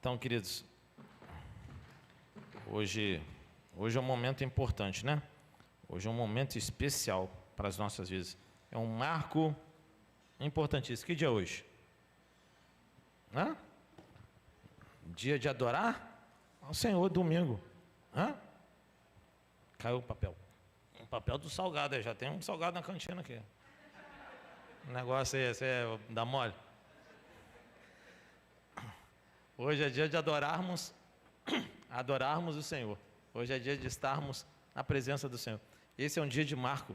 Então, queridos, hoje é um momento importante, né? Hoje é um momento especial para as nossas vidas. É um marco importantíssimo. Que dia é hoje? Hã? Dia de adorar ao Senhor, domingo. Hã? Caiu o papel. O papel do salgado, já tem um salgado na cantina aqui. O negócio aí, você dá mole. Hoje é dia de adorarmos o Senhor. Hoje é dia de estarmos na presença do Senhor. Esse é um dia de marco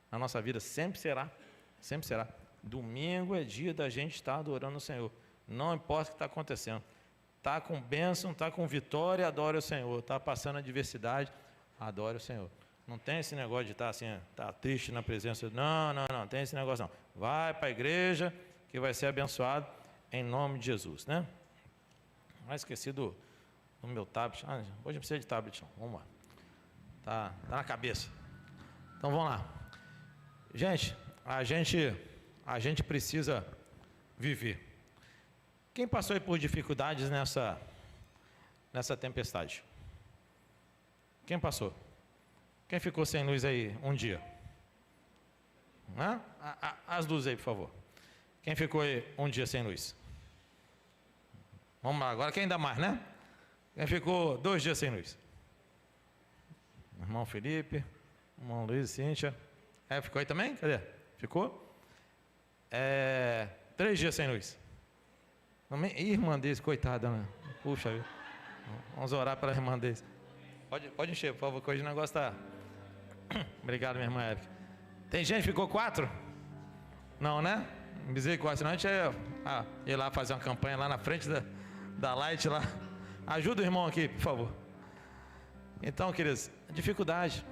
na nossa vida, sempre será, sempre será. Domingo é dia da gente estar adorando o Senhor. Não importa o que está acontecendo. Está com bênção, está com vitória, adore o Senhor. Está passando adversidade, adore o Senhor. Não tem esse negócio de estar assim, estar triste na presença. Não tem esse negócio não. Vai para a igreja que vai ser abençoado em nome de Jesus, né? Esqueci do meu tablet. Hoje não precisa de tablet não. Vamos lá. Tá na cabeça. Então vamos lá. Gente, a gente precisa viver. Quem passou aí por dificuldades nessa tempestade? Quem passou? Quem ficou sem luz aí um dia? As luzes aí, por favor. Quem ficou aí um dia sem luz? Vamos lá, agora quem dá mais, né? Quem ficou 2 dias sem luz? Irmão Felipe, irmão Luiz, Cíntia. Ficou aí também? Cadê? Ficou? 3 dias sem luz. Irmã Deise, coitada, né? Puxa vida. Vamos orar pela irmã Deise. Pode encher, por favor, que hoje o negócio está... Obrigado, minha irmã Érica. Tem gente que ficou 4? Não, né? Misericórdia, senão a gente ia lá fazer uma campanha lá na frente da Light lá. Ajuda o irmão aqui, por favor. Então, queridos, dificuldade.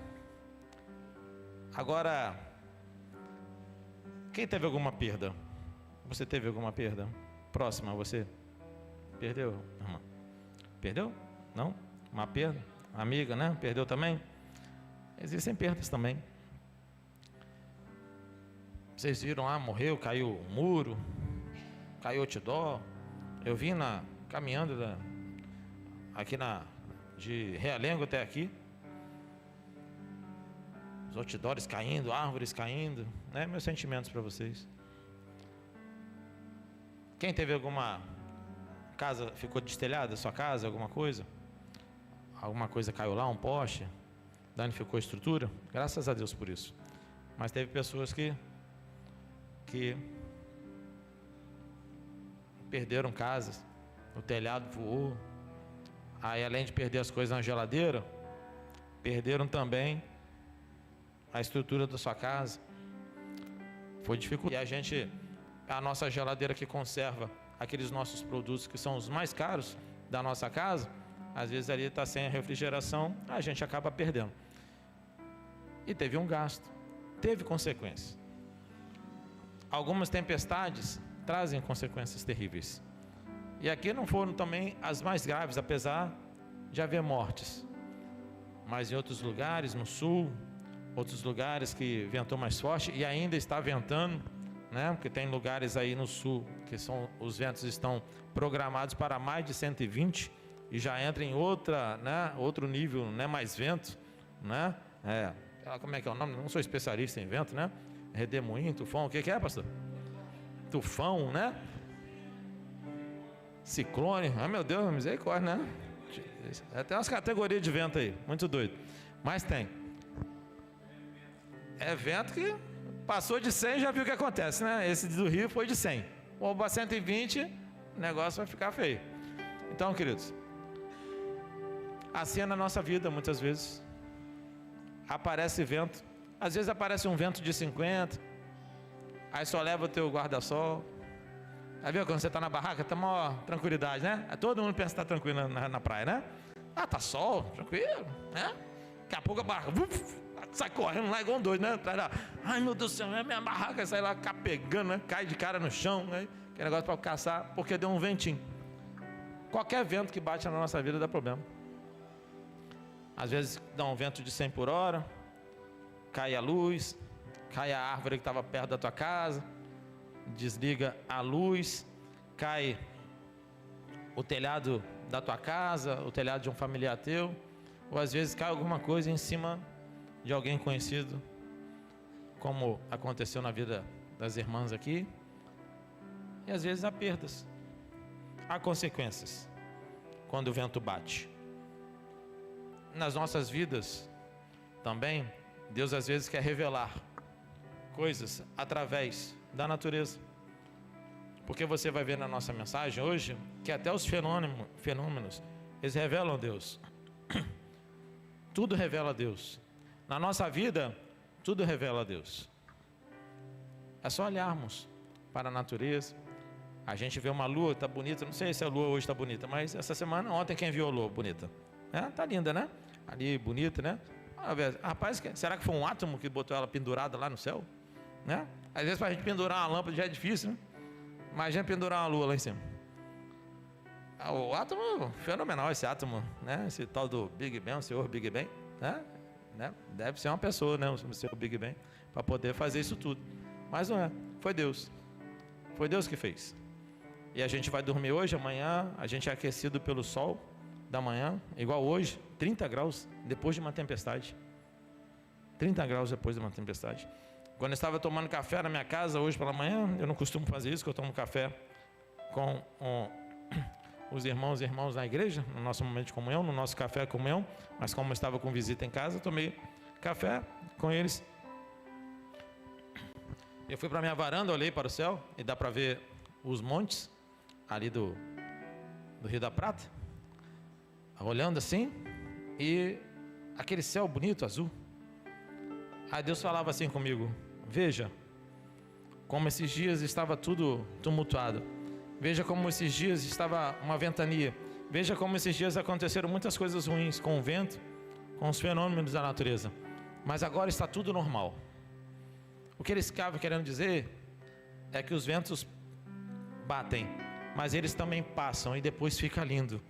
Agora, quem teve alguma perda? Você teve alguma perda? Próxima, você? Perdeu, irmã? Perdeu? Não? Uma perda? Amiga, né? Perdeu também? Existem perdas também. Vocês viram lá, morreu, caiu um muro, caiu outdoor. Eu vim caminhando aqui de Realengo até aqui. Os outdoors caindo, árvores caindo, né? Meus sentimentos para vocês. Quem teve alguma casa, ficou destelhada a sua casa, alguma coisa? Alguma coisa caiu lá, um poste, danificou a estrutura? Graças a Deus por isso. Mas teve pessoas que perderam casas, o telhado voou. Aí, além de perder as coisas na geladeira, perderam também a estrutura da sua casa. Foi dificuldade. E a nossa geladeira que conserva aqueles nossos produtos que são os mais caros da nossa casa, às vezes ali está sem a refrigeração, a gente acaba perdendo. E teve um gasto, teve consequências. Algumas tempestades trazem consequências terríveis. E aqui não foram também as mais graves, apesar de haver mortes. Mas em outros lugares, no sul, outros lugares que ventou mais forte e ainda está ventando, né? Porque tem lugares aí no sul que os ventos estão programados para mais de 120 e já entra em outro nível, né? Mais vento, né? Como é que é o nome? Não sou especialista em vento, né? Redemoinho, tufão, o que é, pastor? Tufão, né? Ciclone, meu Deus, misericórdia, né? Tem umas categorias de vento aí, muito doido. Mas tem. É vento que passou de 100, já viu o que acontece, né? Esse do Rio foi de 100. Ou para 120, o negócio vai ficar feio. Então, queridos, assim é na nossa vida muitas vezes. Aparece vento. Às vezes aparece um vento de 50, aí só leva o teu guarda-sol. Aí viu quando você está na barraca, tá maior tranquilidade, né? Todo mundo pensa que está tranquilo na praia, né? Tá sol, tranquilo, né? Daqui a pouco a barraca sai correndo lá igual um doido, né? Ai meu Deus do céu, minha barraca sai lá capegando, né? Cai de cara no chão, né? Que negócio para caçar, porque deu um ventinho. Qualquer vento que bate na nossa vida dá problema. Às vezes dá um vento de 100 por hora, cai a luz, cai a árvore que estava perto da tua casa, desliga a luz, cai o telhado da tua casa, o telhado de um familiar teu, ou às vezes cai alguma coisa em cima de alguém conhecido, como aconteceu na vida das irmãs aqui. E às vezes há perdas, há consequências quando o vento bate. Nas nossas vidas também, Deus às vezes quer revelar coisas através da natureza. Porque você vai ver na nossa mensagem hoje que até os fenômenos, eles revelam Deus. Tudo revela Deus. Na nossa vida, tudo revela Deus. É só olharmos para a natureza. A gente vê uma lua, está bonita. Não sei se a lua hoje está bonita, mas essa semana, ontem, quem viu a lua bonita? Tá linda, né? Ali, bonita, né? Rapaz, será que foi um átomo que botou ela pendurada lá no céu? Né? Às vezes para a gente pendurar uma lâmpada já é difícil, né? Imagina pendurar uma lua lá em cima. O átomo, fenomenal esse átomo, né? Esse tal do Big Bang, o senhor Big Bang, né? Deve ser uma pessoa, né? O senhor Big Bang, para poder fazer isso tudo. Mas não é, foi Deus. Foi Deus que fez. E a gente vai dormir hoje, amanhã, a gente é aquecido pelo sol da manhã, igual hoje, 30 graus depois de uma tempestade. 30 graus depois de uma tempestade. Quando eu estava tomando café na minha casa hoje pela manhã, eu não costumo fazer isso, que eu tomo café com os irmãos e irmãs na igreja, no nosso momento de comunhão, no nosso café comunhão, mas como eu estava com visita em casa, eu tomei café com eles. Eu fui para a minha varanda, olhei para o céu e dá para ver os montes ali do Rio da Prata, olhando assim, e aquele céu bonito, azul. Aí Deus falava assim comigo: veja como esses dias estava tudo tumultuado, veja como esses dias estava uma ventania, veja como esses dias aconteceram muitas coisas ruins com o vento, com os fenômenos da natureza, mas agora está tudo normal. O que ele estava querendo dizer é que os ventos batem, mas eles também passam e depois fica lindo.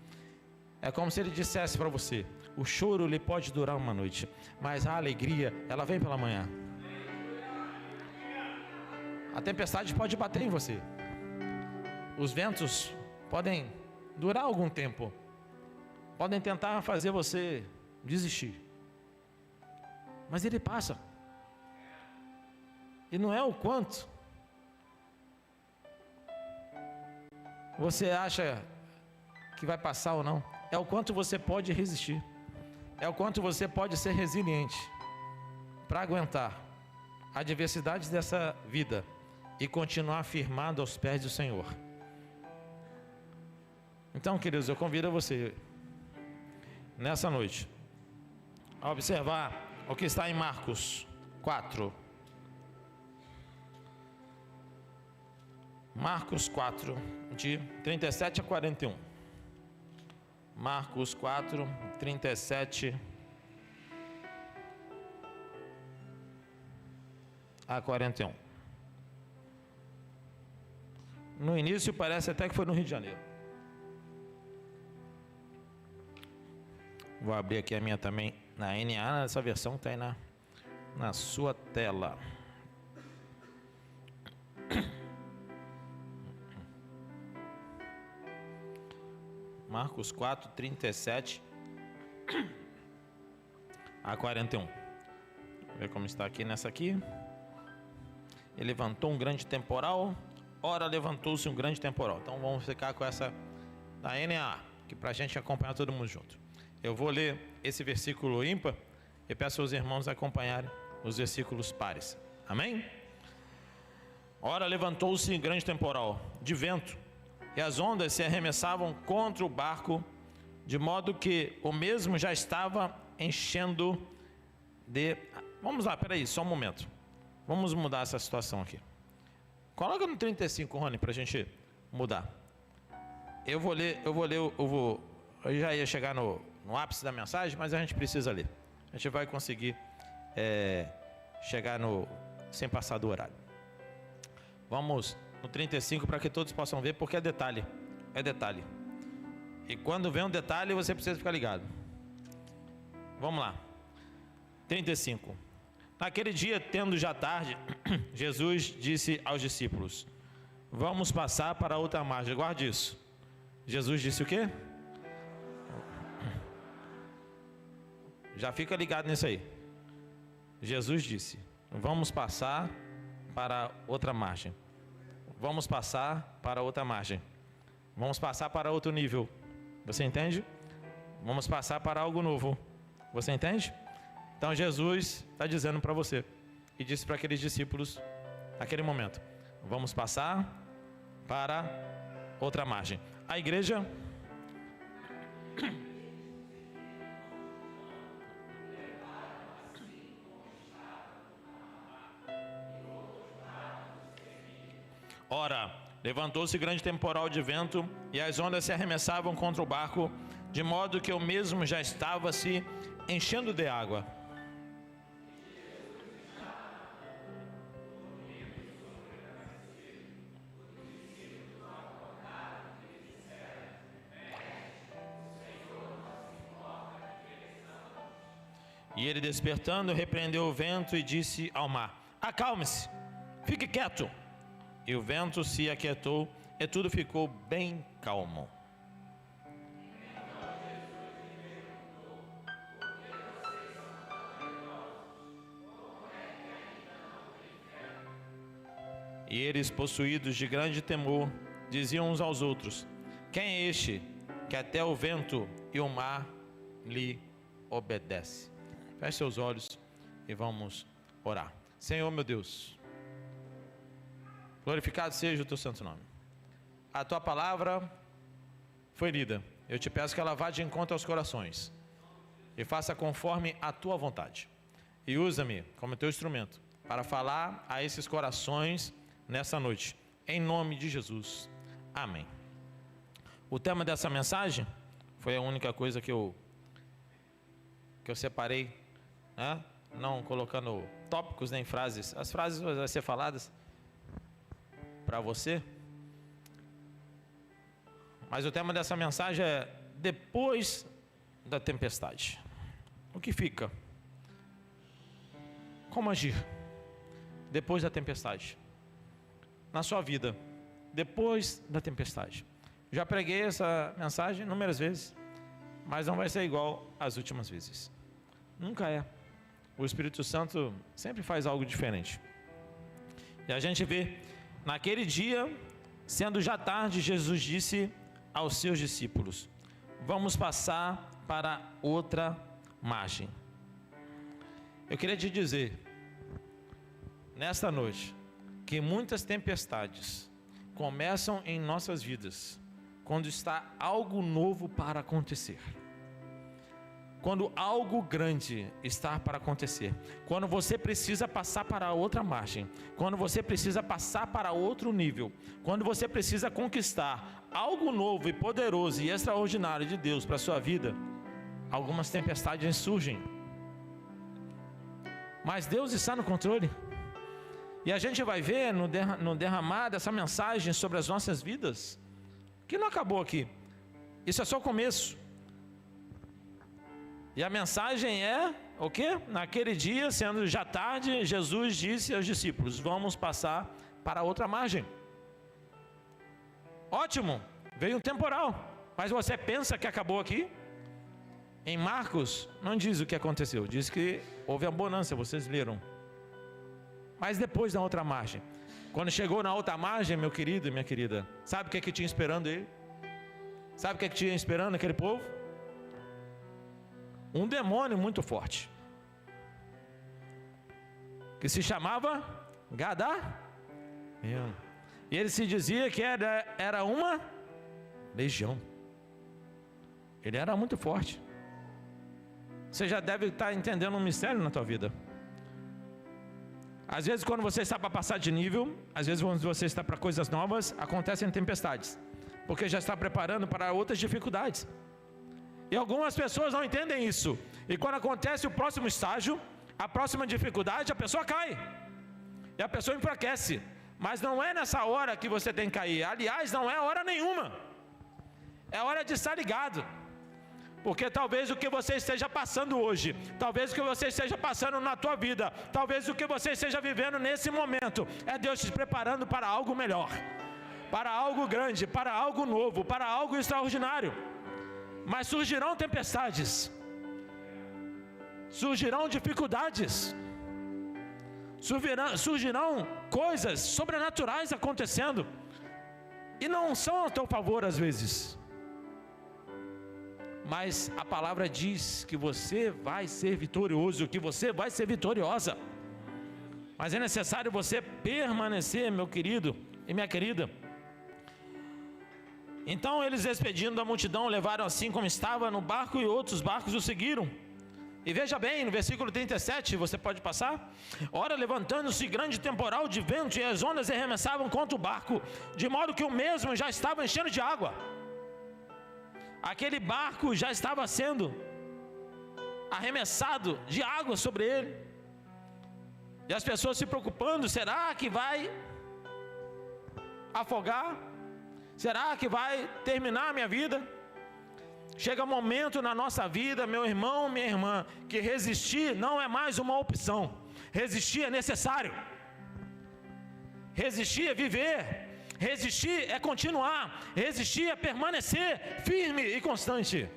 É como se ele dissesse para você: o choro lhe pode durar uma noite, mas a alegria, ela vem pela manhã. A tempestade pode bater em você. Os ventos podem durar algum tempo. Podem tentar fazer você desistir. Mas ele passa. E não é o quanto você acha que vai passar ou não. É o quanto você pode resistir. É o quanto você pode ser resiliente para aguentar a adversidade dessa vida e continuar firmado aos pés do Senhor. Então, queridos, eu convido você nessa noite a observar o que está em Marcos 4. Marcos 4, de 37 a 41. Marcos 4, 37 a 41. No início parece até que foi no Rio de Janeiro. Vou abrir aqui a minha também na NA, essa versão está aí na sua tela. Marcos 4, 37 a 41. Vamos ver como está aqui nessa aqui. E levantou um grande temporal. Ora, levantou-se um grande temporal. Então vamos ficar com essa da NA, que para a gente acompanhar todo mundo junto. Eu vou ler esse versículo ímpar e peço aos irmãos acompanharem os versículos pares. Amém? Ora, levantou-se um grande temporal de vento, e as ondas se arremessavam contra o barco, de modo que o mesmo já estava enchendo de... Vamos lá, peraí, só um momento. Vamos mudar essa situação aqui. Coloca no 35, Rony, para a gente mudar. Eu já ia chegar no ápice da mensagem, mas a gente precisa ler. A gente vai conseguir chegar sem passar do horário. Vamos no 35 para que todos possam ver, porque é detalhe. É detalhe. E quando vem um detalhe, você precisa ficar ligado. Vamos lá. 35. Naquele dia, tendo já tarde, Jesus disse aos discípulos: vamos passar para outra margem. Guarde isso. Jesus disse o quê? Já fica ligado nisso aí. Jesus disse: vamos passar para outra margem. Vamos passar para outra margem. Vamos passar para outro nível. Você entende? Vamos passar para algo novo. Você entende? Então Jesus está dizendo para você, e disse para aqueles discípulos naquele momento: vamos passar para outra margem. A igreja ora, levantou-se grande temporal de vento, e as ondas se arremessavam contra o barco, de modo que o mesmo já estava se enchendo de água. E ele, despertando, repreendeu o vento e disse ao mar: acalme-se, fique quieto. E o vento se aquietou e tudo ficou bem calmo. E eles, possuídos de grande temor, diziam uns aos outros: quem é este que até o vento e o mar lhe obedece? Feche seus olhos e vamos orar. Senhor meu Deus, glorificado seja o teu santo nome. A tua palavra foi lida. Eu te peço que ela vá de encontro aos corações e faça conforme a tua vontade. E usa-me como teu instrumento para falar a esses corações nessa noite. Em nome de Jesus. Amém. O tema dessa mensagem foi a única coisa que eu separei, né? Não colocando tópicos nem frases. As frases vão ser faladas para você. Mas o tema dessa mensagem é depois da tempestade. O que fica? Como agir depois da tempestade? Na sua vida, depois da tempestade. Já preguei essa mensagem inúmeras vezes, mas não vai ser igual às últimas vezes. Nunca é. O Espírito Santo sempre faz algo diferente. E a gente vê, naquele dia, sendo já tarde, Jesus disse aos seus discípulos: vamos passar para outra margem. Eu queria te dizer, nesta noite, que muitas tempestades começam em nossas vidas quando está algo novo para acontecer. Quando algo grande está para acontecer, quando você precisa passar para outra margem, quando você precisa passar para outro nível, quando você precisa conquistar algo novo e poderoso e extraordinário de Deus para a sua vida, algumas tempestades surgem. Mas Deus está no controle. E a gente vai ver no derramar dessa mensagem sobre as nossas vidas, que não acabou aqui. Isso é só o começo. E a mensagem é o quê? Naquele dia, sendo já tarde, Jesus disse aos discípulos: vamos passar para outra margem. Ótimo, veio um temporal, mas você pensa que acabou aqui? Em Marcos, não diz o que aconteceu, diz que houve a bonança, vocês leram. Mas depois da outra margem, quando chegou na outra margem, meu querido e minha querida, sabe o que é que tinha esperando ele? Sabe o que é que tinha esperando aquele povo? Um demônio muito forte, que se chamava Gadareno. E ele se dizia que era uma legião. Ele era muito forte. Você já deve estar entendendo um mistério na tua vida. Às vezes quando você está para passar de nível, às vezes quando você está para coisas novas, acontecem tempestades, porque já está preparando para outras dificuldades. E algumas pessoas não entendem isso. E quando acontece o próximo estágio, a próxima dificuldade, a pessoa cai. E a pessoa enfraquece. Mas não é nessa hora que você tem que cair. Aliás, não é hora nenhuma. É hora de estar ligado. Porque talvez o que você esteja passando hoje, talvez o que você esteja passando na tua vida, talvez o que você esteja vivendo nesse momento, é Deus te preparando para algo melhor. para algo grande, para algo novo, para algo extraordinário. Mas surgirão tempestades, surgirão dificuldades, surgirão coisas sobrenaturais acontecendo, e não são a teu favor às vezes. Mas a palavra diz que você vai ser vitorioso, que você vai ser vitoriosa. Mas é necessário você permanecer, meu querido e minha querida. Então eles, despedindo da multidão, levaram assim como estava no barco, e outros barcos o seguiram. E veja bem, no versículo 37, você pode passar. Ora, levantando-se grande temporal de vento, e as ondas arremessavam contra o barco, de modo que o mesmo já estava enchendo de água. Aquele barco já estava sendo arremessado de água sobre ele. E as pessoas se preocupando: será que vai afogar? Será que vai terminar a minha vida? Chega um momento na nossa vida, meu irmão, minha irmã, que resistir não é mais uma opção. Resistir é necessário. Resistir é viver. Resistir é continuar. Resistir é permanecer firme e constante.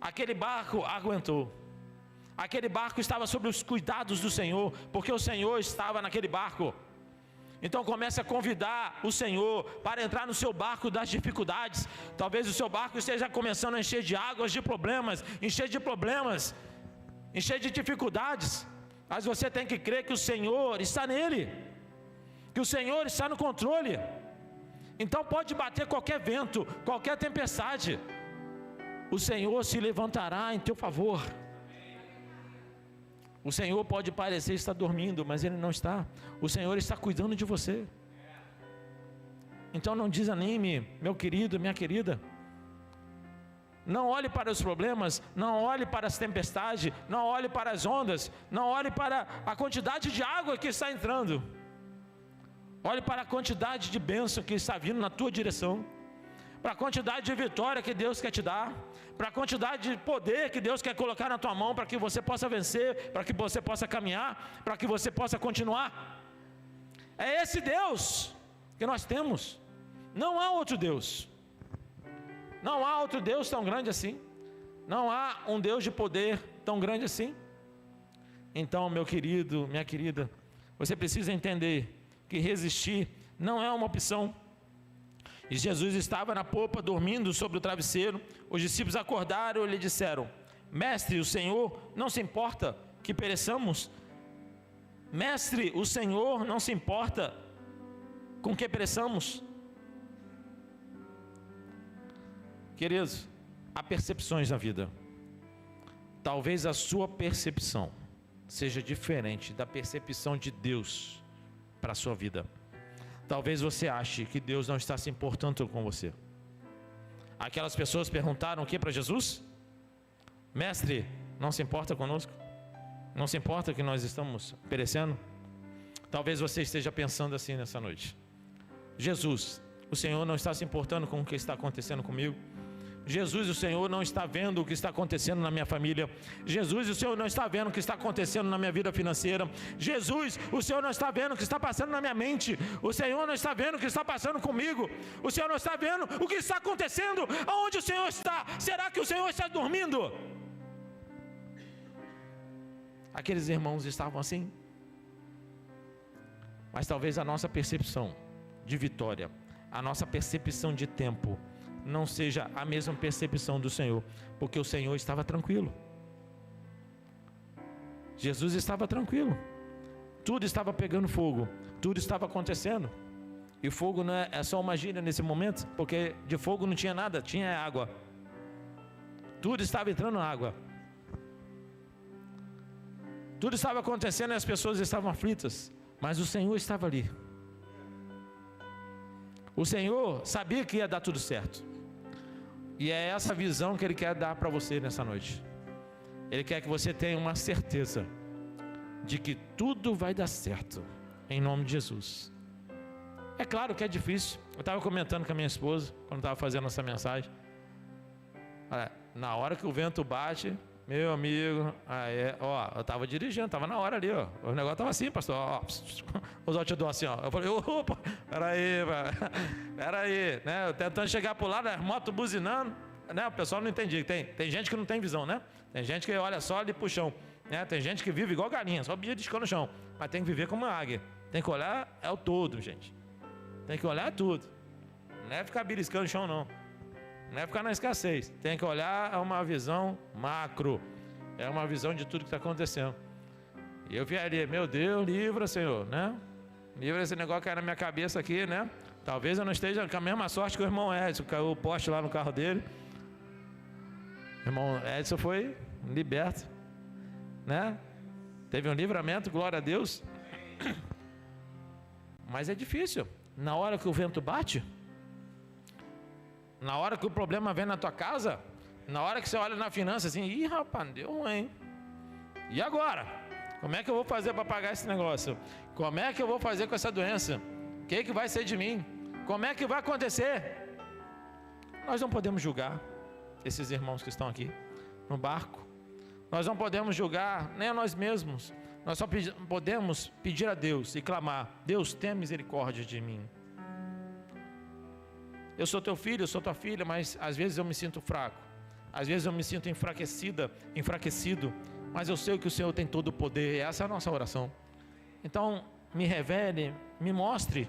Aquele barco aguentou. Aquele barco estava sob os cuidados do Senhor, porque o Senhor estava naquele barco. Então comece a convidar o Senhor para entrar no seu barco das dificuldades. Talvez o seu barco esteja começando a encher de águas de problemas, encher de dificuldades. Mas você tem que crer que o Senhor está nele, que o Senhor está no controle. Então pode bater qualquer vento, qualquer tempestade, o Senhor se levantará em teu favor. O Senhor pode parecer estar dormindo, mas Ele não está. O Senhor está cuidando de você. Então não desanime, meu querido, minha querida. Não olhe para os problemas, não olhe para as tempestades, não olhe para as ondas, não olhe para a quantidade de água que está entrando. Olhe para a quantidade de bênção que está vindo na tua direção, para a quantidade de vitória que Deus quer te dar, para a quantidade de poder que Deus quer colocar na tua mão, para que você possa vencer, para que você possa caminhar, para que você possa continuar. É esse Deus que nós temos. Não há outro Deus. Não há outro Deus tão grande assim. Não há um Deus de poder tão grande assim. Então, meu querido, minha querida, você precisa entender que resistir não é uma opção. E Jesus estava na popa, dormindo sobre o travesseiro. Os discípulos acordaram e lhe disseram: Mestre, o Senhor não se importa que pereçamos? Mestre, o Senhor não se importa com que pereçamos? Queridos, há percepções na vida. Talvez a sua percepção seja diferente da percepção de Deus para a sua vida. Talvez você ache que Deus não está se importando com você. Aquelas pessoas perguntaram o que para Jesus? Mestre, não se importa conosco? Não se importa que nós estamos perecendo? Talvez você esteja pensando assim nessa noite: Jesus, o Senhor não está se importando com o que está acontecendo comigo? Jesus, o Senhor não está vendo o que está acontecendo na minha família. Jesus, o Senhor não está vendo o que está acontecendo na minha vida financeira. Jesus, o Senhor não está vendo o que está passando na minha mente. O Senhor não está vendo o que está passando comigo. O Senhor não está vendo o que está acontecendo. Aonde o Senhor está? Será que o Senhor está dormindo? Aqueles irmãos estavam assim. Mas talvez a nossa percepção de vitória, a nossa percepção de tempo, não seja a mesma percepção do Senhor, porque o Senhor estava tranquilo. Jesus estava tranquilo. Tudo estava pegando fogo, tudo estava acontecendo. E fogo não é só uma gíria nesse momento, porque de fogo não tinha nada, tinha água. Tudo estava entrando água. Tudo estava acontecendo e as pessoas estavam aflitas, mas o Senhor estava ali. O Senhor sabia que ia dar tudo certo. E é essa visão que Ele quer dar para você nessa noite. Ele quer que você tenha uma certeza de que tudo vai dar certo, em nome de Jesus. É claro que é difícil. Eu estava comentando com a minha esposa, quando estava fazendo essa mensagem. Na hora que o vento bate, Meu amigo, eu tava dirigindo, tava na hora ali, ó. O negócio tava assim, pastor, ó. Os outdoors assim, ó. Eu falei, opa, peraí, né? Eu tentando chegar pro lado, a moto buzinando, né? O pessoal não entendia. Tem gente que não tem visão, né? Tem gente que olha só ali pro chão, né? Tem gente que vive igual galinha, só beliscando no chão. Mas tem que viver como uma águia. Tem que olhar o todo, gente. Tem que olhar tudo. Não é ficar beliscando no chão, não. Não é ficar na escassez. Tem que olhar uma visão macro. É uma visão de tudo que está acontecendo. E eu vi ali, meu Deus, livra, Senhor, né? Livra esse negócio que cai na minha cabeça aqui, né? Talvez eu não esteja com a mesma sorte que o irmão Edson. Caiu o poste lá no carro dele. O irmão Edson foi liberto, né? Teve um livramento, glória a Deus. Mas é difícil. Na hora que o vento bate, na hora que o problema vem na tua casa, na hora que você olha na finança assim, ih, rapaz, deu ruim. E agora? Como é que eu vou fazer para pagar esse negócio? Como é que eu vou fazer com essa doença? O que vai ser de mim? Como é que vai acontecer? Nós não podemos julgar esses irmãos que estão aqui no barco. Nós não podemos julgar nem a nós mesmos. Nós só podemos pedir a Deus e clamar: Deus, tenha misericórdia de mim. Eu sou teu filho, eu sou tua filha, mas às vezes eu me sinto fraco. Às vezes eu me sinto enfraquecido, mas eu sei que o Senhor tem todo o poder. Essa é a nossa oração. Então, me revele, me mostre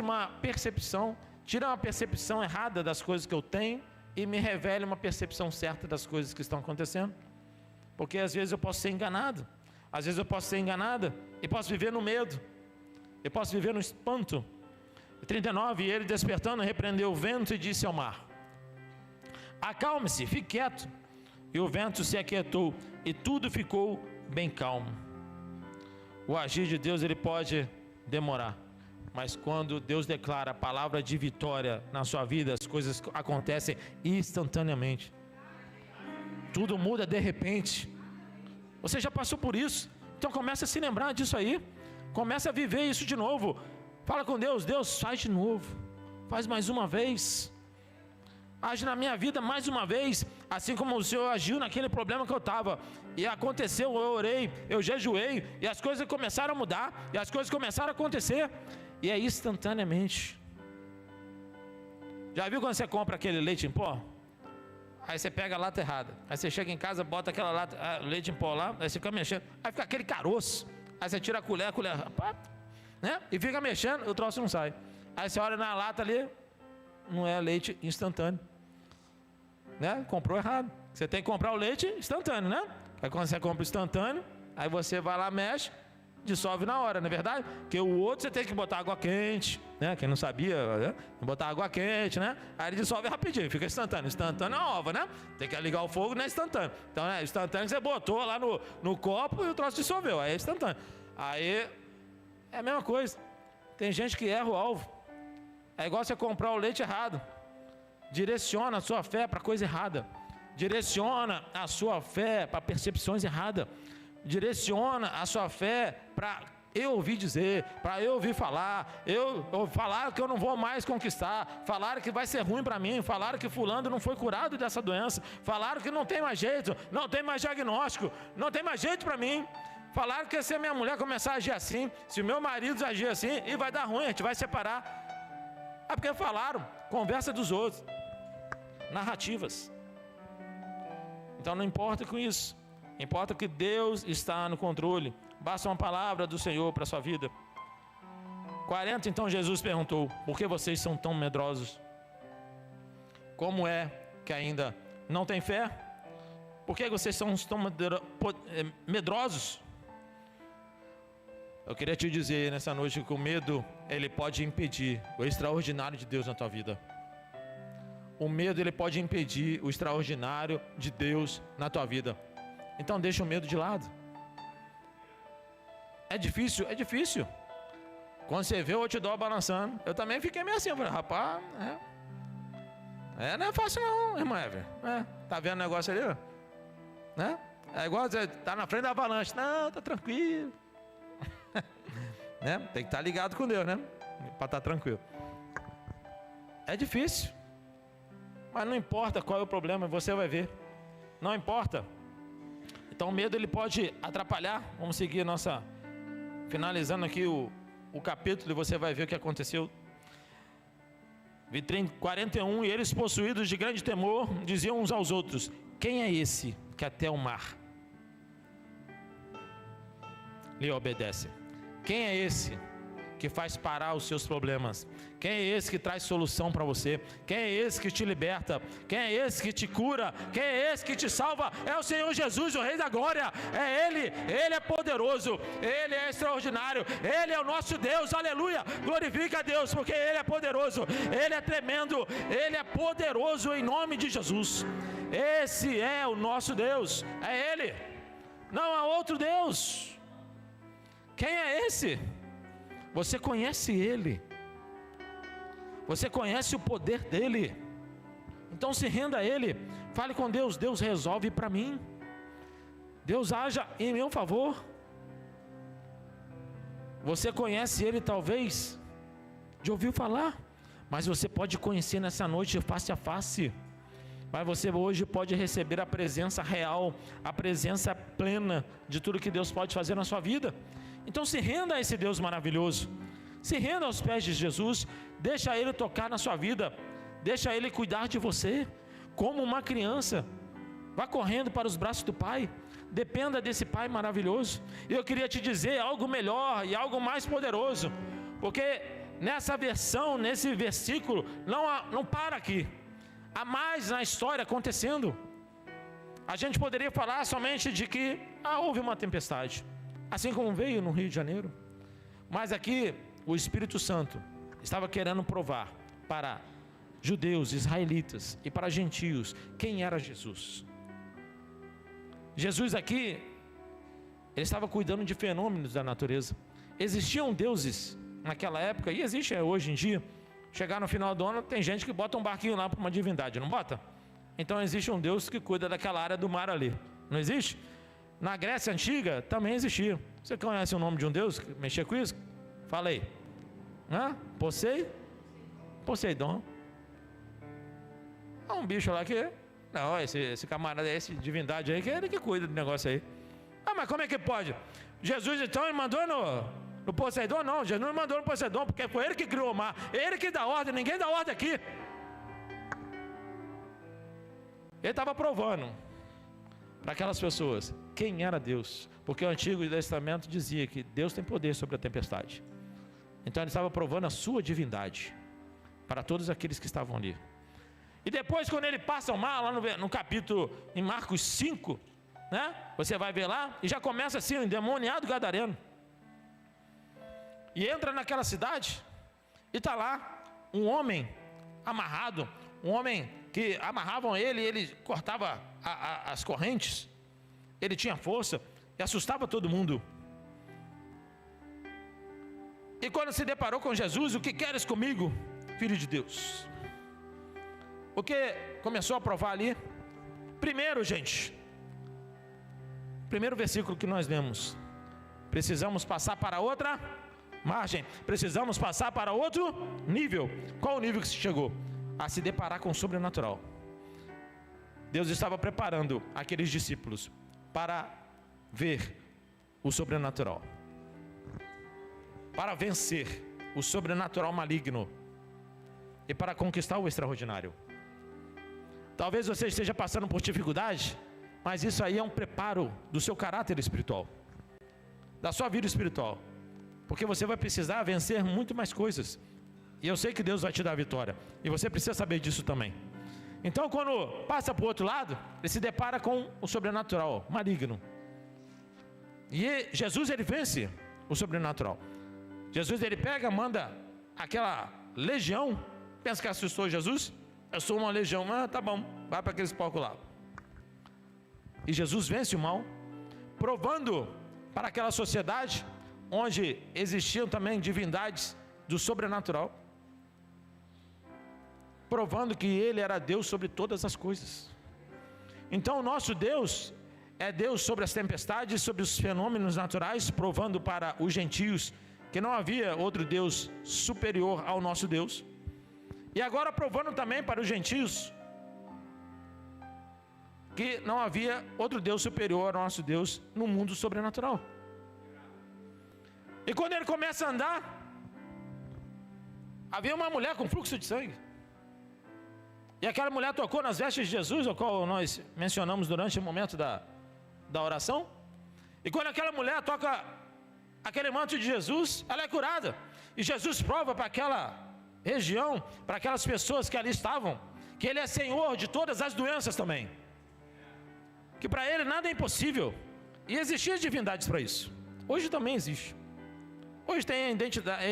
uma percepção, tira uma percepção errada das coisas que eu tenho e me revele uma percepção certa das coisas que estão acontecendo. Porque às vezes eu posso ser enganado, às vezes eu posso ser enganada e posso viver no medo, eu posso viver no espanto. 39, e ele despertando repreendeu o vento e disse ao mar: acalme-se, fique quieto. E o vento se aquietou e tudo ficou bem calmo. O agir de Deus, ele pode demorar, mas quando Deus declara a palavra de vitória na sua vida, as coisas acontecem instantaneamente. Tudo muda de repente. Você já passou por isso, então começa a se lembrar disso aí. Começa a viver isso de novo. Fala com Deus: Deus, faz de novo, faz mais uma vez, age na minha vida mais uma vez, assim como o Senhor agiu naquele problema que eu estava, e aconteceu, eu orei, eu jejuei, e as coisas começaram a mudar, e as coisas começaram a acontecer, e é instantaneamente. Já viu quando você compra aquele leite em pó? Aí você pega a lata errada, aí você chega em casa, bota aquela lata, leite em pó lá, aí você fica mexendo, aí fica aquele caroço, aí você tira a colher, né? E fica mexendo, o troço não sai. Aí você olha na lata ali, não é leite instantâneo, né? Comprou errado. Você tem que comprar o leite instantâneo, né? Aí quando você compra instantâneo, aí você vai lá, mexe, dissolve na hora, não é verdade? Porque o outro você tem que botar água quente, né? Quem não sabia, né? Botar água quente, né? Aí ele dissolve rapidinho, fica instantâneo. Instantâneo é uma ova, né? Tem que ligar o fogo, não é instantâneo. Então é instantâneo que você botou lá no copo e o troço dissolveu, aí é instantâneo. Aí é a mesma coisa. Tem gente que erra o alvo. É igual você comprar o leite errado. Direciona a sua fé para coisa errada. Direciona a sua fé para percepções erradas. Direciona a sua fé para eu ouvir dizer, para eu ouvir falar. Falaram que eu não vou mais conquistar. Falaram que vai ser ruim para mim. Falaram que fulano não foi curado dessa doença. Falaram que não tem mais jeito, não tem mais diagnóstico, não tem mais jeito para mim. Falaram que se a minha mulher começar a agir assim, se o meu marido agir assim, e vai dar ruim, a gente vai separar. É porque falaram, conversa dos outros, narrativas. Então não importa com isso, importa que Deus está no controle. Basta uma palavra do Senhor para a sua vida. 40, então Jesus perguntou: por que vocês são tão medrosos? Como é que ainda não tem fé? Por que vocês são tão medrosos? Eu queria te dizer nessa noite que o medo, ele pode impedir o extraordinário de Deus na tua vida. O medo, ele pode impedir o extraordinário de Deus na tua vida. Então deixa o medo de lado. É difícil, é difícil. Quando você vê o outdoor balançando, eu também fiquei meio assim, eu falei: rapaz, não é fácil não, irmã Ever. Tá vendo o negócio ali, ó? Né? É igual você tá na frente da avalanche. Não, tá tranquilo. Né? Tem que estar ligado com Deus, né? Para estar tranquilo. É difícil, mas não importa qual é o problema, você vai ver. não importa. Então o medo ele pode atrapalhar. Vamos seguir finalizando aqui o capítulo e você vai ver o que aconteceu. 41, e eles possuídos de grande temor, diziam uns aos outros: quem é esse que até o mar lhe obedece? Quem é esse que faz parar os seus problemas? Quem é esse que traz solução para você? Quem é esse que te liberta? Quem é esse que te cura? Quem é esse que te salva? É o Senhor Jesus, o Rei da Glória. É Ele é poderoso, Ele é extraordinário, Ele é o nosso Deus, aleluia. Glorifica a Deus, porque Ele é poderoso, Ele é tremendo, Ele é poderoso em nome de Jesus. Esse é o nosso Deus, é Ele, não há outro Deus. Quem é esse? Você conhece Ele, você conhece o poder dEle, então se renda a Ele, fale com Deus: Deus resolve para mim, Deus haja em meu favor. Você conhece Ele talvez de ouvir falar, mas você pode conhecer nessa noite face a face, mas você hoje pode receber a presença real, a presença plena de tudo que Deus pode fazer na sua vida. Então se renda a esse Deus maravilhoso, se renda aos pés de Jesus, deixa Ele tocar na sua vida, deixa Ele cuidar de você, como uma criança, vá correndo para os braços do Pai, dependa desse Pai maravilhoso. E eu queria te dizer algo melhor e algo mais poderoso, porque nessa versão, nesse versículo, não para aqui, há mais na história acontecendo. A gente poderia falar somente de que houve uma tempestade, assim como veio no Rio de Janeiro, mas aqui o Espírito Santo estava querendo provar para judeus, israelitas e para gentios quem era Jesus. Jesus aqui, ele estava cuidando de fenômenos da natureza. Existiam deuses naquela época, e existe hoje em dia. Chegar no final do ano, tem gente que bota um barquinho lá para uma divindade, não bota? Então existe um Deus que cuida daquela área do mar ali, não existe? Na Grécia Antiga também existia. Você conhece o nome de um Deus que mexia com isso? Fala aí. Poseidon. É um bicho lá que... Não, esse camarada, esse divindade aí, que é ele que cuida do negócio aí. Mas como é que pode? Jesus então ele mandou no Poseidon? Não, Jesus não mandou no Poseidon, porque foi ele que criou o mar, ele que dá ordem, ninguém dá ordem aqui. Ele estava provando para aquelas pessoas quem era Deus, porque o Antigo Testamento dizia que Deus tem poder sobre a tempestade. Então ele estava provando a sua divindade para todos aqueles que estavam ali. E depois, quando ele passa o mar, lá no capítulo, em Marcos 5, né? Você vai ver lá, e já começa assim, um endemoniado gadareno. E entra naquela cidade, e está lá um homem amarrado, um homem que amarravam ele cortava as correntes, ele tinha força, e assustava todo mundo. E quando se deparou com Jesus: o que queres comigo, Filho de Deus? Porque começou a provar ali. Primeiro, gente, primeiro versículo que nós lemos: precisamos passar para outra margem, precisamos passar para outro nível. Qual o nível que se chegou? A se deparar com o sobrenatural. Deus estava preparando aqueles discípulos para ver o sobrenatural, para vencer o sobrenatural maligno e para conquistar o extraordinário. Talvez você esteja passando por dificuldade, mas isso aí é um preparo do seu caráter espiritual, da sua vida espiritual, porque você vai precisar vencer muito mais coisas, e eu sei que Deus vai te dar a vitória, e você precisa saber disso também. Então, quando passa para o outro lado, ele se depara com o sobrenatural maligno, e Jesus ele vence o sobrenatural. Jesus ele pega, manda aquela legião. Pensa que assustou Jesus? Eu sou uma legião. Tá bom, vai para aqueles porcos lá. E Jesus vence o mal, provando para aquela sociedade onde existiam também divindades do sobrenatural, provando que Ele era Deus sobre todas as coisas. Então o nosso Deus é Deus sobre as tempestades, sobre os fenômenos naturais, provando para os gentios que não havia outro Deus superior ao nosso Deus. E agora provando também para os gentios que não havia outro Deus superior ao nosso Deus no mundo sobrenatural. E quando ele começa a andar, havia uma mulher com fluxo de sangue. E aquela mulher tocou nas vestes de Jesus, o qual nós mencionamos durante o momento da oração. E quando aquela mulher toca aquele manto de Jesus, ela é curada. E Jesus prova para aquela região, para aquelas pessoas que ali estavam, que Ele é Senhor de todas as doenças também. Que para Ele nada é impossível. E existiam divindades para isso. Hoje também existe. Hoje tem identidade,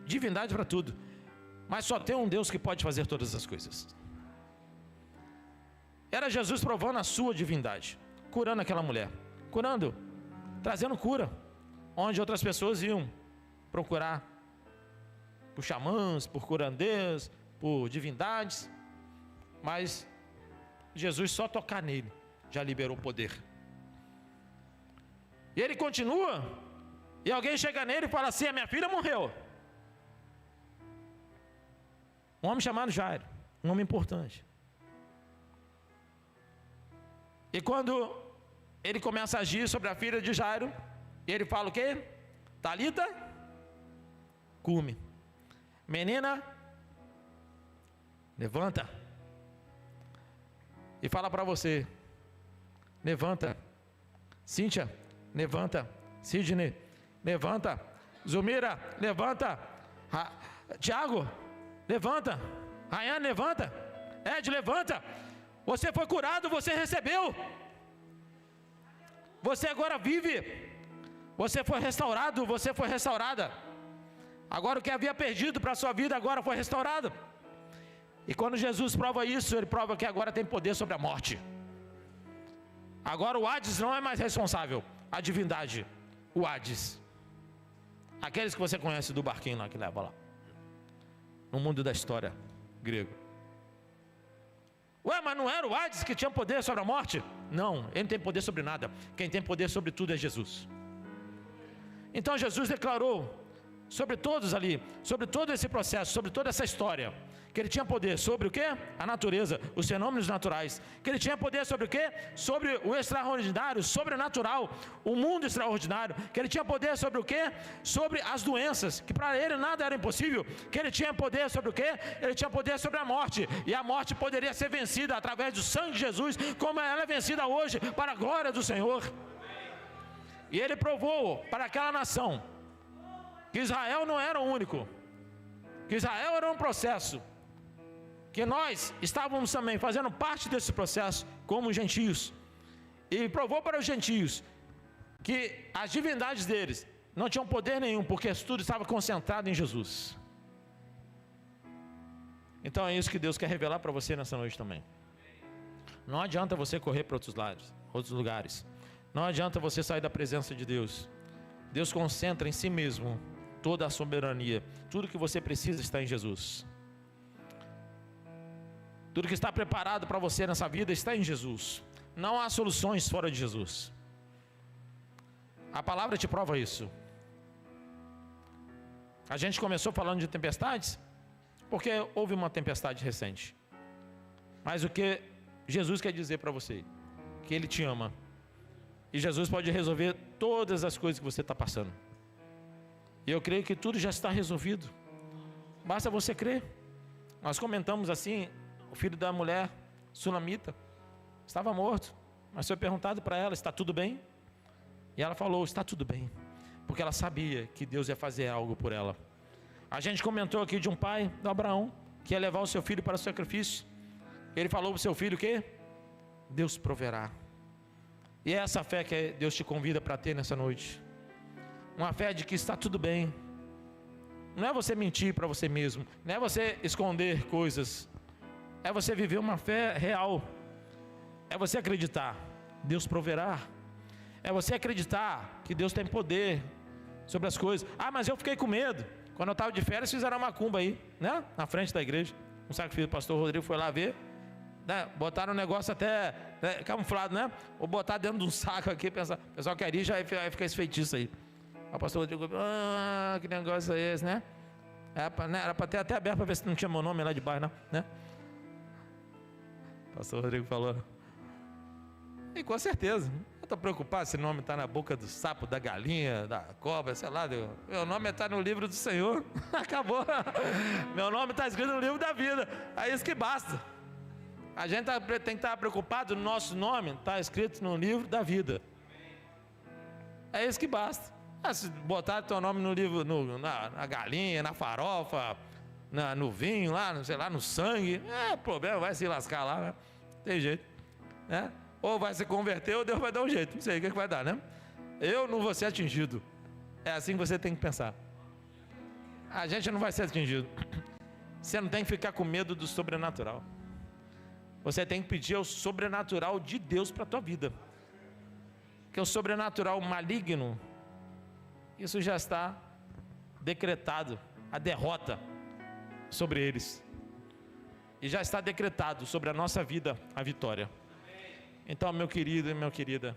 divindade para tudo. Mas só tem um Deus que pode fazer todas as coisas. Era Jesus provando a sua divindade, curando aquela mulher, curando, trazendo cura, onde outras pessoas iam procurar por xamãs, por curandeiros, por divindades, mas Jesus só tocar nele já liberou poder. E ele continua, e alguém chega nele e fala assim: a minha filha morreu. Um homem chamado Jairo, um homem importante. E quando ele começa a agir sobre a filha de Jairo, ele fala o quê? Talita, cume. Menina, levanta. E fala para você: levanta. Cíntia, levanta. Sidney, levanta. Zumira, levanta. Tiago, levanta. Rayane, levanta. Ed, levanta. Você foi curado, você recebeu. Você agora vive. Você foi restaurado, você foi restaurada. Agora o que havia perdido para a sua vida agora foi restaurado. E quando Jesus prova isso, Ele prova que agora tem poder sobre a morte. Agora o Hades não é mais responsável. A divindade, o Hades. Aqueles que você conhece do barquinho lá que leva lá. No mundo da história grego. Ué, mas não era o Hades que tinha poder sobre a morte? Não, ele não tem poder sobre nada. Quem tem poder sobre tudo é Jesus. Então Jesus declarou sobre todos ali, sobre todo esse processo, sobre toda essa história, que ele tinha poder sobre o quê? A natureza, os fenômenos naturais. Que ele tinha poder sobre o quê? Sobre o extraordinário, sobrenatural, o mundo extraordinário. Que ele tinha poder sobre o quê? Sobre as doenças, que para ele nada era impossível. Que ele tinha poder sobre o quê? Ele tinha poder sobre a morte. E a morte poderia ser vencida através do sangue de Jesus, como ela é vencida hoje, para a glória do Senhor. E ele provou para aquela nação que Israel não era o único, que Israel era um processo, que nós estávamos também fazendo parte desse processo como gentios. E provou para os gentios que as divindades deles não tinham poder nenhum, porque tudo estava concentrado em Jesus. Então é isso que Deus quer revelar para você nessa noite também. Não adianta você correr para outros lugares. Não adianta você sair da presença de Deus. Deus concentra em si mesmo toda a soberania. Tudo que você precisa está em Jesus. Tudo que está preparado para você nessa vida está em Jesus. Não há soluções fora de Jesus. A palavra te prova isso. A gente começou falando de tempestades, porque houve uma tempestade recente. Mas o que Jesus quer dizer para você? Que Ele te ama. E Jesus pode resolver todas as coisas que você está passando. E eu creio que tudo já está resolvido. Basta você crer. Nós comentamos assim, o filho da mulher sunamita estava morto, mas foi perguntado para ela: está tudo bem? E ela falou: está tudo bem, porque ela sabia que Deus ia fazer algo por ela. A gente comentou aqui de um pai, do Abraão, que ia levar o seu filho para o sacrifício. Ele falou para o seu filho o quê? Deus proverá. E é essa fé que Deus te convida para ter nessa noite. Uma fé de que está tudo bem. Não é você mentir para você mesmo, não é você esconder coisas, é você viver uma fé real. É você acreditar, Deus proverá. É você acreditar que Deus tem poder sobre as coisas. Ah, mas eu fiquei com medo. Quando eu estava de férias, fizeram uma macumba aí, né? Na frente da igreja. Um sacrifício do pastor Rodrigo foi lá ver, né? Botaram um negócio até camuflado, né? Ou botar dentro de um saco aqui, o pessoal quer ir, já vai ficar esse feitiço aí. O pastor Rodrigo, que negócio é esse, né? Era para ter até aberto para ver se não tinha meu nome lá de baixo, não, né? O pastor Rodrigo falou. E com certeza, eu estou preocupado se o nome está na boca do sapo, da galinha, da cobra, sei lá. Meu nome está no livro do Senhor. Acabou. Meu nome está escrito no livro da vida. É isso que basta. A gente tem que estar preocupado, no nosso nome está escrito no livro da vida. É isso que basta. Se botar teu nome no livro, na galinha, na farofa, no vinho, lá, sei lá, no sangue, problema, vai se lascar lá, né? Tem jeito, né? Ou vai se converter, ou Deus vai dar um jeito. Não sei o que vai dar, né? Eu não vou ser atingido. É assim que você tem que pensar. A gente não vai ser atingido. Você não tem que ficar com medo do sobrenatural. Você tem que pedir o sobrenatural de Deus para a tua vida. Porque o sobrenatural maligno, isso já está decretado, a derrota sobre eles. E já está decretado sobre a nossa vida a vitória. Então, meu querido e minha querida,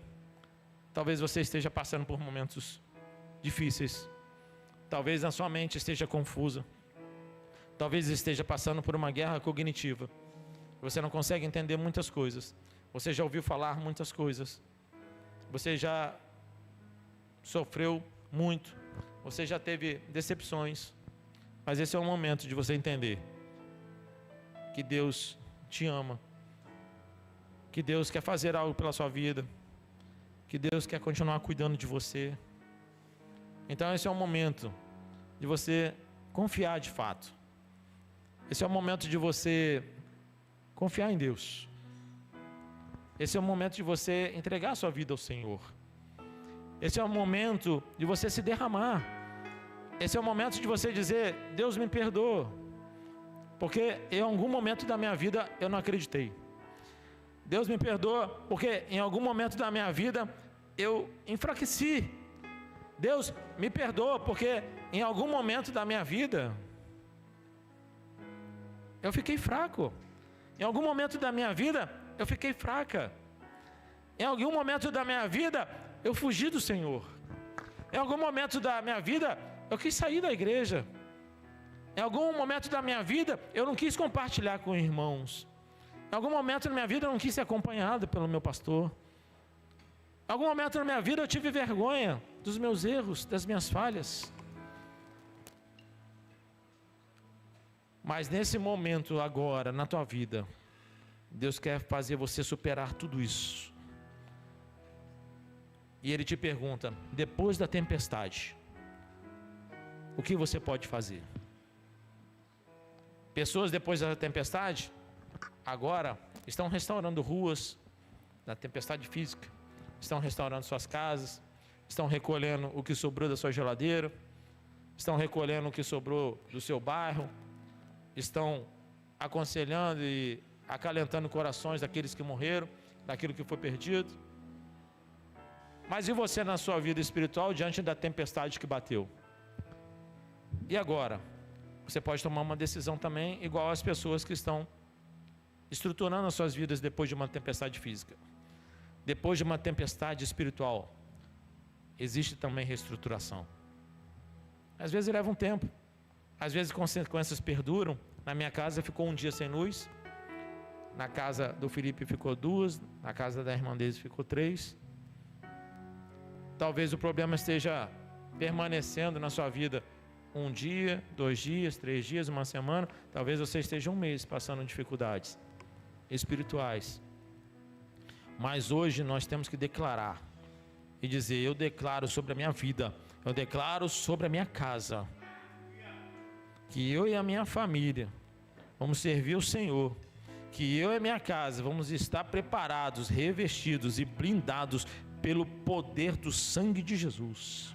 talvez você esteja passando por momentos difíceis. Talvez na sua mente esteja confusa. Talvez esteja passando por uma guerra cognitiva. Você não consegue entender muitas coisas. Você já ouviu falar muitas coisas. Você já sofreu muito. Você já teve decepções. Mas esse é o momento de você entender que Deus te ama. Que Deus quer fazer algo pela sua vida. Que Deus quer continuar cuidando de você. Então esse é o momento de você confiar de fato. Esse é o momento de você confiar em Deus. Esse é o momento de você entregar a sua vida ao Senhor. Esse é o momento de você se derramar. Esse é o momento de você dizer: Deus me perdoa, porque em algum momento da minha vida eu não acreditei. Deus me perdoa, porque em algum momento da minha vida eu enfraqueci. Deus me perdoa, porque em algum momento da minha vida eu fiquei fraco. Em algum momento da minha vida eu fiquei fraca. Em algum momento da minha vida eu fugi do Senhor. Em algum momento da minha vida eu quis sair da igreja. Em algum momento da minha vida eu não quis compartilhar com irmãos. Em algum momento da minha vida eu não quis ser acompanhado pelo meu pastor. Em algum momento da minha vida eu tive vergonha dos meus erros, das minhas falhas. Mas nesse momento agora, na tua vida, Deus quer fazer você superar tudo isso. E Ele te pergunta: depois da tempestade, o que você pode fazer? Pessoas depois da tempestade, agora, estão restaurando ruas da tempestade física, estão restaurando suas casas, estão recolhendo o que sobrou da sua geladeira, estão recolhendo o que sobrou do seu bairro, estão aconselhando e acalentando corações daqueles que morreram, daquilo que foi perdido. Mas e você na sua vida espiritual diante da tempestade que bateu? E agora? Você pode tomar uma decisão também igual às pessoas que estão estruturando as suas vidas depois de uma tempestade física. Depois de uma tempestade espiritual, existe também reestruturação. Às vezes leva um tempo, às vezes consequências perduram. Na minha casa ficou um dia sem luz, na casa do Felipe ficou 2, na casa da irmã Deise ficou 3. Talvez o problema esteja permanecendo na sua vida 1 dia, 2 dias, 3 dias, 1 semana. Talvez você esteja 1 mês passando dificuldades espirituais. Mas hoje nós temos que declarar e dizer: eu declaro sobre a minha vida, eu declaro sobre a minha casa, que eu e a minha família vamos servir o Senhor, que eu e a minha casa vamos estar preparados, revestidos e blindados pelo poder do sangue de Jesus,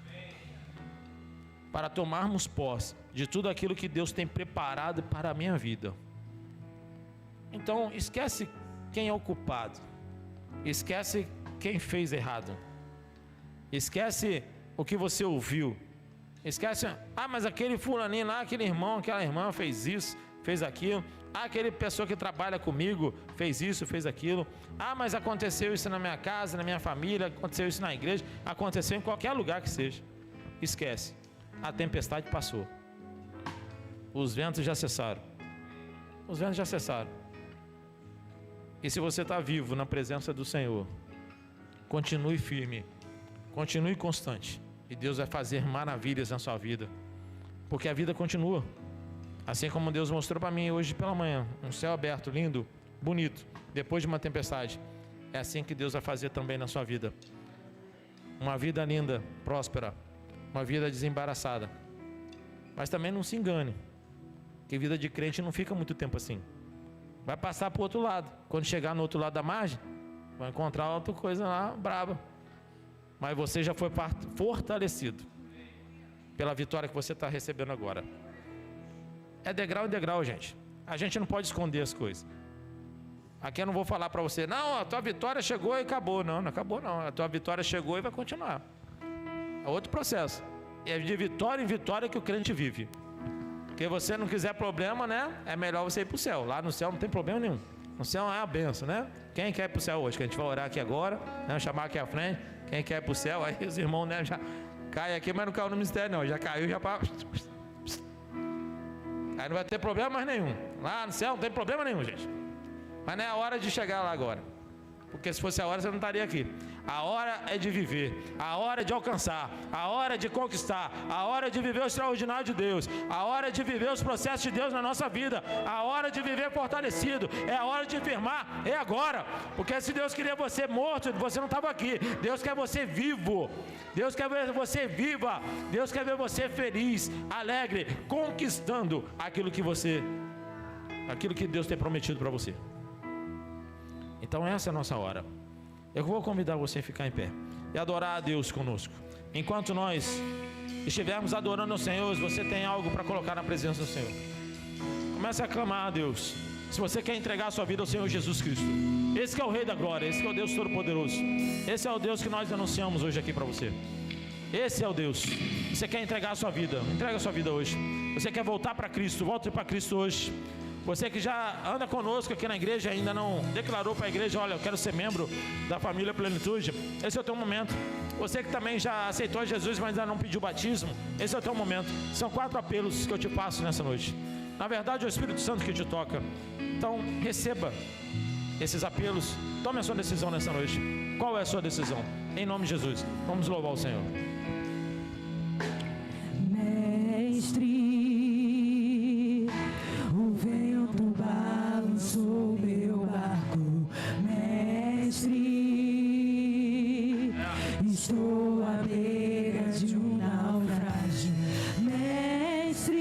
para tomarmos posse de tudo aquilo que Deus tem preparado para a minha vida. Então esquece quem é o culpado, esquece quem fez errado, esquece o que você ouviu, esquece: mas aquele fulaninho lá, aquele irmão, aquela irmã fez isso, fez aquilo. Aquele pessoa que trabalha comigo fez isso, fez aquilo. Mas aconteceu isso na minha casa, na minha família, aconteceu isso na igreja, aconteceu em qualquer lugar que seja. Esquece, a tempestade passou, os ventos já cessaram. Os ventos já cessaram. E se você está vivo na presença do Senhor, continue firme, continue constante, e Deus vai fazer maravilhas na sua vida, porque a vida continua. Assim como Deus mostrou para mim hoje pela manhã, um céu aberto, lindo, bonito, depois de uma tempestade. É assim que Deus vai fazer também na sua vida. Uma vida linda, próspera, uma vida desembaraçada. Mas também não se engane, que vida de crente não fica muito tempo assim. Vai passar para o outro lado. Quando chegar no outro lado da margem, vai encontrar outra coisa lá braba. Mas você já foi fortalecido pela vitória que você está recebendo agora. É degrau em degrau, gente. A gente não pode esconder as coisas. Aqui eu não vou falar para você, não, a tua vitória chegou e acabou. Não, não acabou não. A tua vitória chegou e vai continuar. É outro processo. É de vitória em vitória que o crente vive. Porque você não quiser problema, né? É melhor você ir para o céu. Lá no céu não tem problema nenhum. No céu é uma benção, né? Quem quer ir para o céu hoje? Que a gente vai orar aqui agora, né? Chamar aqui à frente. Quem quer ir para o céu? Aí os irmãos, né, já caem aqui, mas não caiu no mistério não. Já caiu, já para... Aí não vai ter problema mais nenhum. Lá no céu não tem problema nenhum, gente. Mas não é a hora de chegar lá agora. Porque se fosse a hora, você não estaria aqui. A hora é de viver, a hora é de alcançar, a hora é de conquistar, a hora é de viver o extraordinário de Deus, a hora é de viver os processos de Deus na nossa vida, a hora é de viver fortalecido, é a hora de firmar, é agora. Porque se Deus queria você morto, você não estava aqui. Deus quer você vivo, Deus quer ver você viva, Deus quer ver você feliz, alegre, conquistando aquilo que Deus tem prometido para você. Então essa é a nossa hora. Eu vou convidar você a ficar em pé e adorar a Deus conosco. Enquanto nós estivermos adorando ao Senhor, se você tem algo para colocar na presença do Senhor, comece a clamar a Deus. Se você quer entregar a sua vida ao Senhor Jesus Cristo, esse que é o Rei da Glória, esse que é o Deus Todo-Poderoso, esse é o Deus que nós anunciamos hoje aqui para você. Esse é o Deus. Você quer entregar a sua vida, entrega a sua vida hoje. Você quer voltar para Cristo, volte para Cristo hoje. Você que já anda conosco aqui na igreja, ainda não declarou para a igreja, olha, eu quero ser membro da família Plenitude, esse é o teu momento. Você que também já aceitou Jesus, mas ainda não pediu batismo, esse é o teu momento. São 4 apelos que eu te passo nessa noite. Na verdade é o Espírito Santo que te toca. Então receba esses apelos, tome a sua decisão nessa noite. Qual é a sua decisão? Em nome de Jesus, vamos louvar o Senhor. Mestre, balançou meu barco, mestre, estou à beira de um naufrágio, mestre,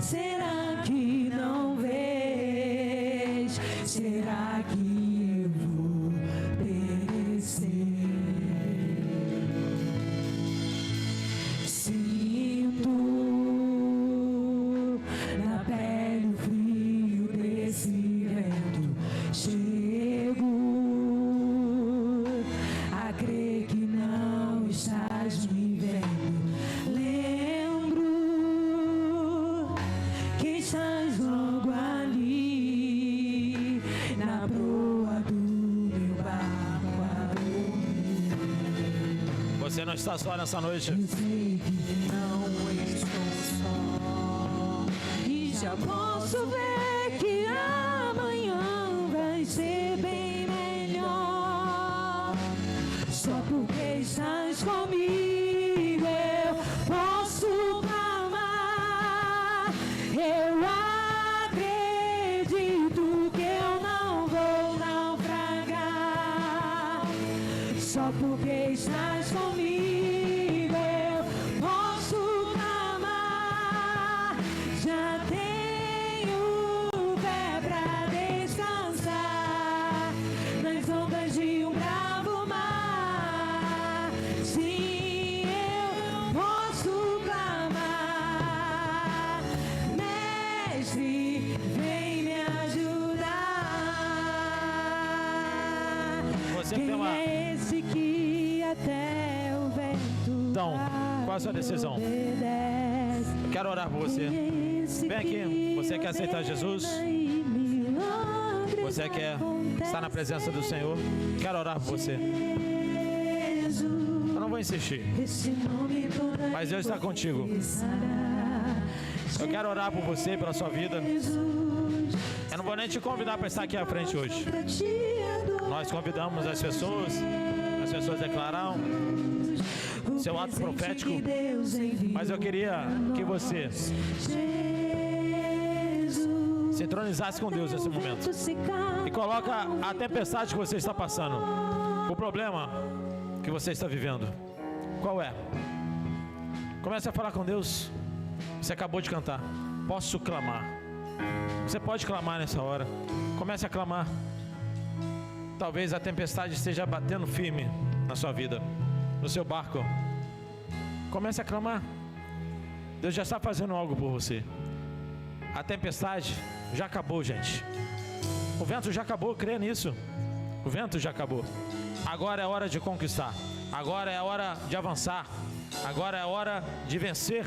será que não vês, será que eu vou perecer? Sinto chego a crer que não estás me vendo. Lembro que estás logo ali na proa do meu barco a dormir. Você não está só nessa noite. Eu sei que não estou só e já posso ver que amanhã vai ser bem melhor. Só porque estás comigo eu posso clamar. Eu acredito que eu não vou naufragar. Só porque estás comigo eu posso clamar. Já tenho pé pra descansar nas ondas de um bravo mar. Sim, eu posso clamar. Mestre, vem me ajudar. Você Quem tem uma... é esse que até o vento Então, qual é a sua decisão? Eu quero orar por você. Vem aqui, você quer aceitar Jesus? Você quer estar na presença do Senhor? Quero orar por você. Eu não vou insistir, mas Deus está contigo. Eu quero orar por você, pela sua vida. Eu não vou nem te convidar para estar aqui à frente hoje. Nós convidamos as pessoas declararam seu ato profético, mas eu queria que você se entronizasse com Deus nesse momento e coloca a tempestade que você está passando, o problema que você está vivendo. Qual é? Comece a falar com Deus. Você acabou de cantar. Posso clamar? Você pode clamar nessa hora. Comece a clamar. Talvez a tempestade esteja batendo firme na sua vida, no seu barco. Comece a clamar. Deus já está fazendo algo por você. A tempestade já acabou, gente. O vento já acabou, crê nisso. O vento já acabou. Agora é hora de conquistar. Agora é hora de avançar. Agora é hora de vencer.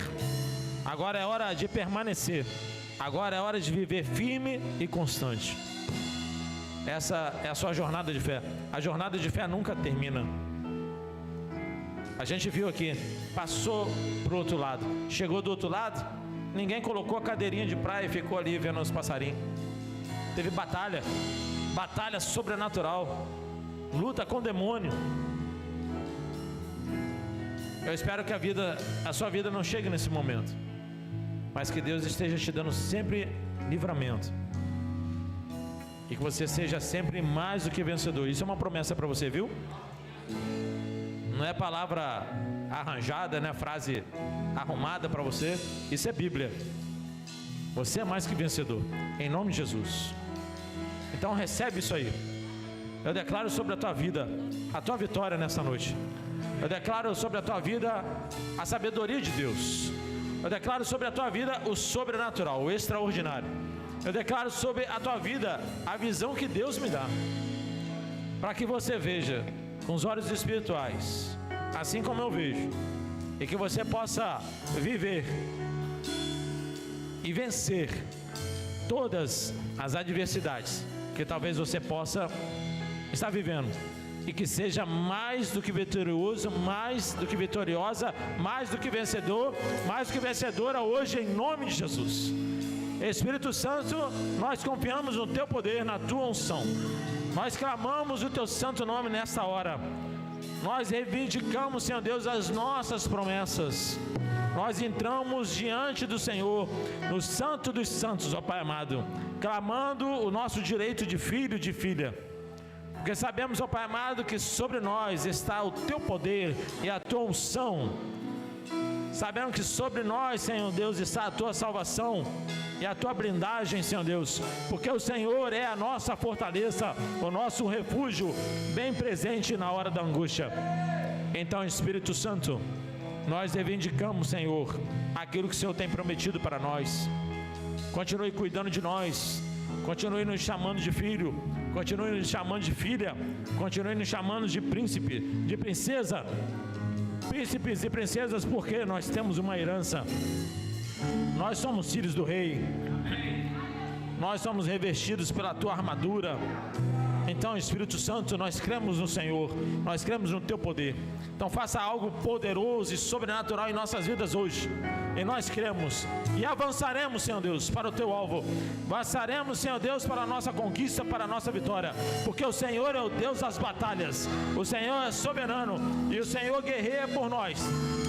Agora é hora de permanecer. Agora é hora de viver firme e constante. Essa é a sua jornada de fé. A jornada de fé nunca termina. A gente viu aqui, passou para o outro lado. Chegou do outro lado, ninguém colocou a cadeirinha de praia e ficou ali vendo os passarinhos. Teve batalha. Batalha sobrenatural. Luta com o demônio. Eu espero que a sua vida não chegue nesse momento, mas que Deus esteja te dando sempre livramento e que você seja sempre mais do que vencedor. Isso é uma promessa para você, viu? Não é palavra arranjada, não é frase arrumada para você. Isso é Bíblia. Você é mais que vencedor, em nome de Jesus. Então recebe isso aí. Eu declaro sobre a tua vida a tua vitória nessa noite. Eu declaro sobre a tua vida a sabedoria de Deus. Eu declaro sobre a tua vida o sobrenatural, o extraordinário. Eu declaro sobre a tua vida a visão que Deus me dá, para que você veja com os olhos espirituais, assim como eu vejo, e que você possa viver e vencer todas as adversidades que talvez você possa estar vivendo. E que seja mais do que vitorioso, mais do que vitoriosa, mais do que vencedor, mais do que vencedora hoje, em nome de Jesus. Espírito Santo, nós confiamos no teu poder, na tua unção. Nós clamamos o teu santo nome nesta hora. Nós reivindicamos, Senhor Deus, as nossas promessas. Nós entramos diante do Senhor, no santo dos santos, ó Pai amado, clamando o nosso direito de filho e de filha. Porque sabemos, ó Pai amado, que sobre nós está o teu poder e a tua unção. Sabemos que sobre nós, Senhor Deus, está a tua salvação e a tua blindagem, Senhor Deus. Porque o Senhor é a nossa fortaleza, o nosso refúgio, bem presente na hora da angústia. Então, Espírito Santo, nós reivindicamos, Senhor, aquilo que o Senhor tem prometido para nós. Continue cuidando de nós. Continue nos chamando de filho, continue nos chamando de filha, continue nos chamando de príncipe, de princesa, príncipes e princesas, porque nós temos uma herança. Nós somos filhos do rei, nós somos revestidos pela tua armadura. Então, Espírito Santo, nós cremos no Senhor, nós cremos no teu poder. Então faça algo poderoso e sobrenatural em nossas vidas hoje. E nós cremos e avançaremos, Senhor Deus, para o teu alvo. Avançaremos, Senhor Deus, para a nossa conquista, para a nossa vitória. Porque o Senhor é o Deus das batalhas. O Senhor é soberano e o Senhor guerreia por nós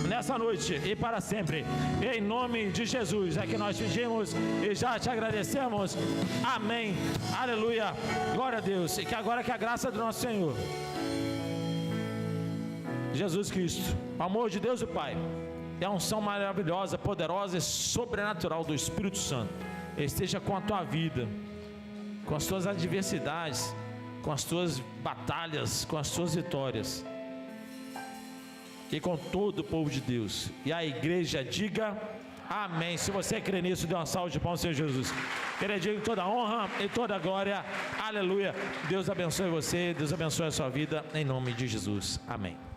nessa noite e para sempre. Em nome de Jesus é que nós pedimos e já te agradecemos. Amém. Aleluia. Glória a Deus. E que agora que a graça do nosso Senhor Jesus Cristo, o amor de Deus e Pai, e a unção maravilhosa, poderosa e sobrenatural do Espírito Santo esteja com a tua vida, com as tuas adversidades, com as tuas batalhas, com as tuas vitórias, e com todo o povo de Deus. E a igreja diga amém. Se você crê nisso, dê uma salva de palmas ao Senhor Jesus. Queria dizer toda a honra e toda a glória. Aleluia. Deus abençoe você, Deus abençoe a sua vida, em nome de Jesus. Amém.